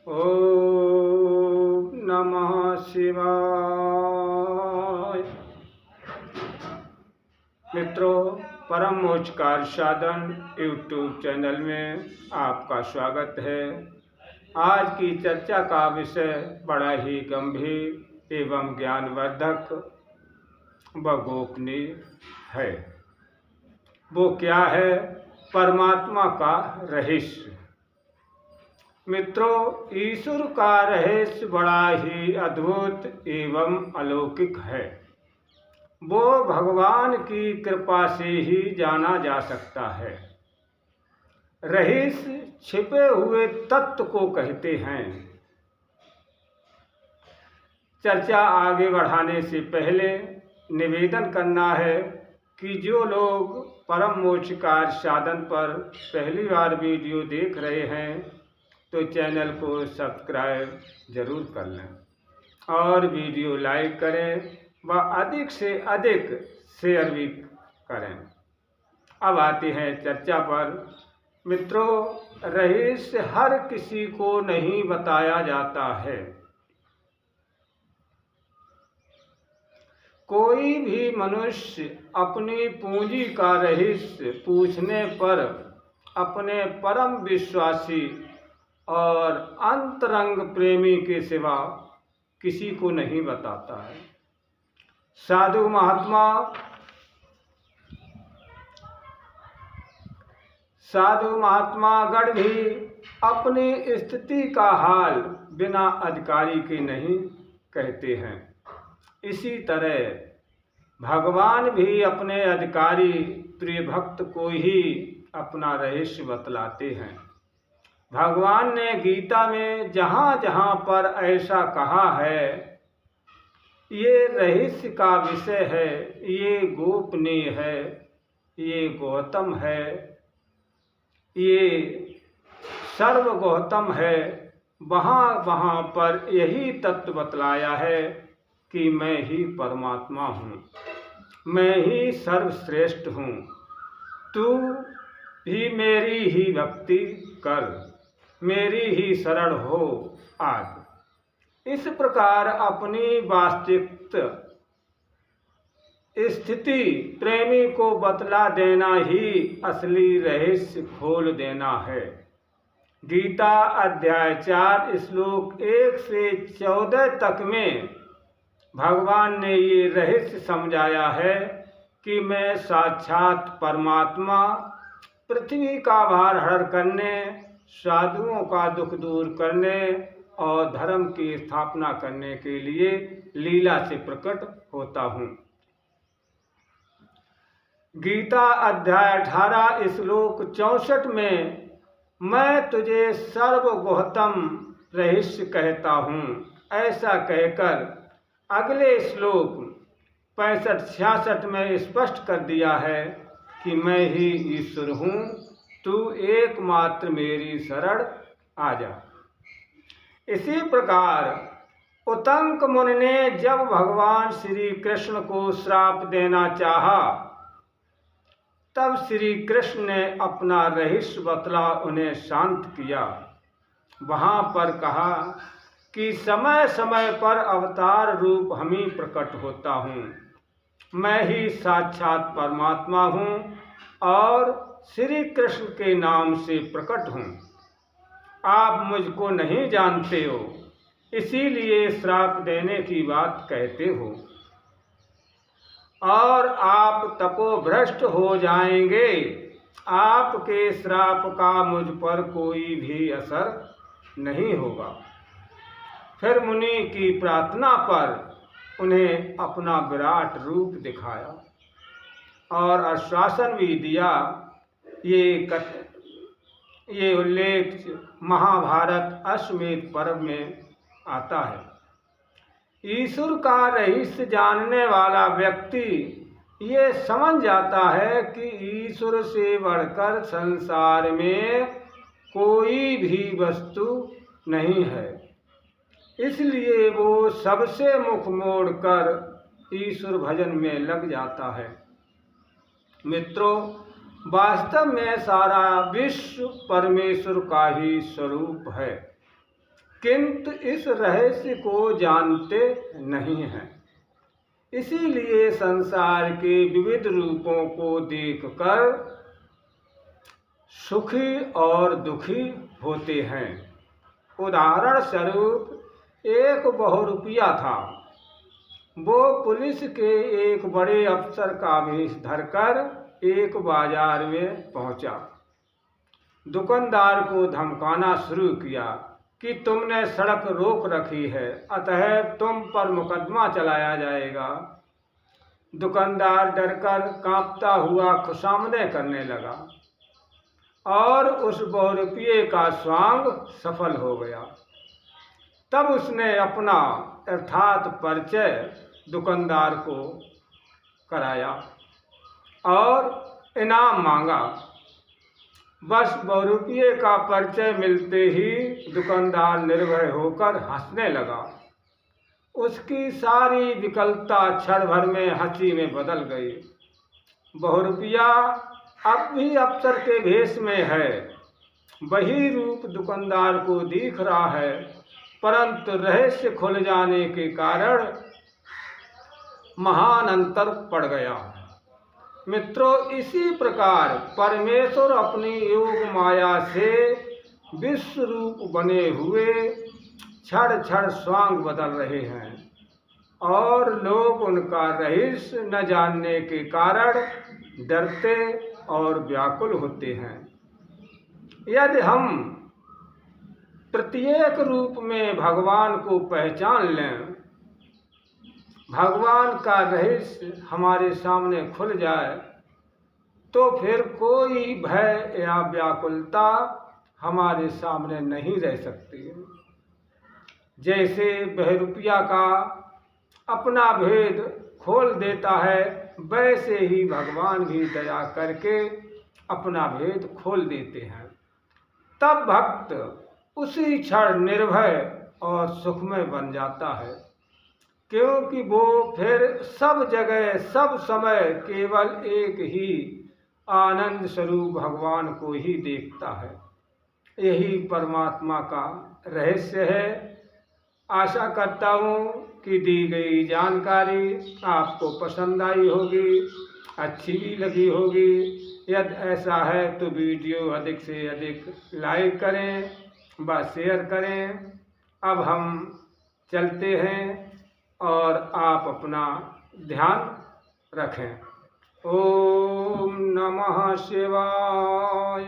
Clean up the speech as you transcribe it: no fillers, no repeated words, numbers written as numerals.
ओम नमः शिवाय। मित्रों, परम मोक्ष कार्य साधन यूट्यूब चैनल में आपका स्वागत है। आज की चर्चा का विषय बड़ा ही गंभीर एवं ज्ञानवर्धक व गोपनीय है। वो क्या है? परमात्मा का रहस्य। मित्रों, ईश्वर का रहस्य बड़ा ही अद्भुत एवं अलौकिक है। वो भगवान की कृपा से ही जाना जा सकता है। रहस्य छिपे हुए तत्व को कहते हैं। चर्चा आगे बढ़ाने से पहले निवेदन करना है कि जो लोग परम मोक्ष कार्य साधन पर पहली बार वीडियो देख रहे हैं तो चैनल को सब्सक्राइब जरूर कर लें और वीडियो लाइक करें व अधिक से अधिक शेयर भी करें। अब आते हैं चर्चा पर। मित्रों, रहस्य हर किसी को नहीं बताया जाता है। कोई भी मनुष्य अपनी पूंजी का रहस्य पूछने पर अपने परम विश्वासी और अंतरंग प्रेमी के सिवा किसी को नहीं बताता है। साधु महात्मा गण भी अपनी स्थिति का हाल बिना अधिकारी के नहीं कहते हैं। इसी तरह भगवान भी अपने अधिकारी प्रिय भक्त को ही अपना रहस्य बतलाते हैं। भगवान ने गीता में जहाँ जहाँ पर ऐसा कहा है, ये रहस्य का विषय है, ये गोपनीय है, ये गौतम है, ये सर्वगौतम है, वहाँ वहाँ पर यही तत्व बतलाया है कि मैं ही परमात्मा हूँ, मैं ही सर्वश्रेष्ठ हूँ। तू भी मेरी ही भक्ति कर, मेरी ही शरण हो आज। इस प्रकार अपनी वास्तविक स्थिति प्रेमी को बतला देना ही असली रहस्य खोल देना है। गीता अध्याय 4 श्लोक 1 से 14 तक में भगवान ने ये रहस्य समझाया है कि मैं साक्षात परमात्मा पृथ्वी का भार हरण करने, साधुओं का दुख दूर करने और धर्म की स्थापना करने के लिए लीला से प्रकट होता हूँ। गीता अध्याय 18 श्लोक 64 में मैं तुझे सर्वगौतम रहस्य कहता हूँ, ऐसा कहकर अगले श्लोक 65-66 में स्पष्ट कर दिया है कि मैं ही ईश्वर हूँ, तू एकमात्र मेरी शरण आ जा। इसी प्रकार उत्तंक मुनि ने जब भगवान श्री कृष्ण को श्राप देना चाहा, तब श्री कृष्ण ने अपना रहस्य बतला उन्हें शांत किया। वहाँ पर कहा कि समय समय पर अवतार रूप हम ही प्रकट होता हूँ, मैं ही साक्षात परमात्मा हूँ और श्री कृष्ण के नाम से प्रकट हूँ। आप मुझको नहीं जानते हो, इसीलिए श्राप देने की बात कहते हो और आप तपोभ्रष्ट हो जाएंगे। आपके श्राप का मुझ पर कोई भी असर नहीं होगा। फिर मुनि की प्रार्थना पर उन्हें अपना विराट रूप दिखाया और आश्वासन भी दिया। ये उल्लेख महाभारत अश्वमेध पर्व में आता है। ईश्वर का रहस्य जानने वाला व्यक्ति ये समझ जाता है कि ईश्वर से बढ़कर संसार में कोई भी वस्तु नहीं है, इसलिए वो सबसे मुख मोड़कर ईश्वर भजन में लग जाता है। मित्रों, वास्तव में सारा विश्व परमेश्वर का ही स्वरूप है, किंतु इस रहस्य को जानते नहीं हैं। इसीलिए संसार के विविध रूपों को देखकर सुखी और दुखी होते हैं। उदाहरण स्वरूप एक बहुरूपिया था। वो पुलिस के एक बड़े अफसर का वेश धरकर एक बाजार में पहुंचा। दुकानदार को धमकाना शुरू किया कि तुमने सड़क रोक रखी है, अतः तुम पर मुकदमा चलाया जाएगा। दुकानदार डरकर कांपता हुआ खुशामदें करने लगा और उस बहुरूपिये का स्वांग सफल हो गया। तब उसने अपना यथार्थ परिचय दुकानदार को कराया और इनाम मांगा। बस बहुरूपिये का परिचय मिलते ही दुकानदार निर्भय होकर हंसने लगा। उसकी सारी विकलता क्षण भर में हंसी में बदल गई। बहुरूपिया अब भी अफसर के भेष में है, वही रूप दुकानदार को दिख रहा है, परंतु रहस्य खुल जाने के कारण महान अंतर पड़ गया। मित्रों, इसी प्रकार परमेश्वर अपनी योग माया से विश्व रूप बने हुए क्षण क्षण स्वांग बदल रहे हैं और लोग उनका रहस्य न जानने के कारण डरते और व्याकुल होते हैं। यदि हम प्रत्येक रूप में भगवान को पहचान लें, भगवान का रहस्य हमारे सामने खुल जाए, तो फिर कोई भय या व्याकुलता हमारे सामने नहीं रह सकती है। जैसे बहुरूपिया का अपना भेद खोल देता है, वैसे ही भगवान भी दया करके अपना भेद खोल देते हैं। तब भक्त उसी क्षण निर्भय और सुखमय बन जाता है, क्योंकि वो फिर सब जगह सब समय केवल एक ही आनंद स्वरूप भगवान को ही देखता है। यही परमात्मा का रहस्य है। आशा करता हूँ कि दी गई जानकारी आपको पसंद आई होगी, अच्छी भी लगी होगी। यदि ऐसा है तो वीडियो अधिक से अधिक लाइक करें व शेयर करें। अब हम चलते हैं और आप अपना ध्यान रखें। ओम नमः शिवाय।